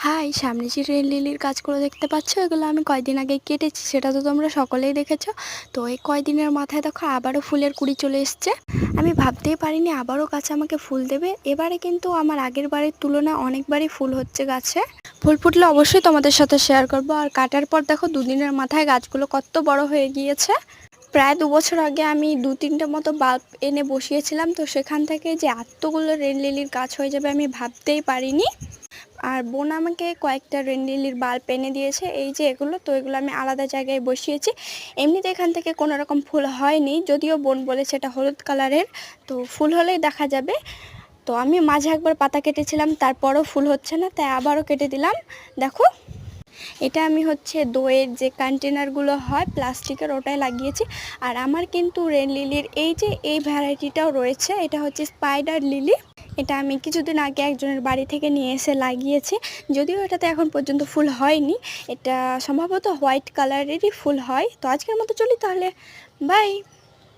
High, সামনে যে rail লিলির গাছগুলো দেখতে পাচ্ছ, এগুলো আমি কয়দিন আগে কেটেছি, সেটা তো তোমরা সকলেই দেখেছো। তো এই কয়দিনের মাথায় দেখো আবারও ফুলের কুড়ি চলে এসছে। আমি ভাবতেই পারিনি আবারও গাছ আমাকে ফুল দেবে। এবারে কিন্তু আমার আগের বারের তুলনায় অনেকবারই ফুল হচ্ছে গাছে। ফুল ফুটলে অবশ্যই তোমাদের সাথে শেয়ার করবো। আর কাটার পর দেখো দুদিনের মাথায় গাছগুলো কত বড় হয়ে গিয়েছে। প্রায় 2 বছর আগে আমি 2-3টে মতো বাল্ব এনে বসিয়েছিলাম, তো সেখান থেকে যে এতগুলো রেল লিলির গাছ হয়ে যাবে আমি ভাবতেই পারিনি। আর বোন আমাকে কয়েকটা রেন লিলির বাল্ব এনে দিয়েছে, এই যে এগুলো। তো এগুলো আমি আলাদা জায়গায় বসিয়েছি। এমনিতে এখান থেকে কোনো রকম ফুল হয়নি, যদিও বোন বলেছে এটা হলুদ কালারের, তো ফুল হলেই দেখা যাবে। তো আমি মাঝে একবার পাতা কেটেছিলাম, তারপরও ফুল হচ্ছে না, তাই আবারও কেটে দিলাম। দেখো, এটা আমি হচ্ছে দইয়ের যে কন্টেনারগুলো হয় প্লাস্টিকের, ওটাই লাগিয়েছি। আর আমার কিন্তু রেন লিলির এই যে এই ভ্যারাইটিটাও রয়েছে, এটা হচ্ছে স্পাইডার লিলি। এটা আমি কিছুদিন আগে একজনের বাড়ি থেকে নিয়ে এসে লাগিয়েছি, যদিও এটাতে এখন পর্যন্ত ফুল হয়নি। এটা সম্ভবত হোয়াইট কালারেরই ফুল হয়। তো আজকের মতো চলি তাহলে, বাই।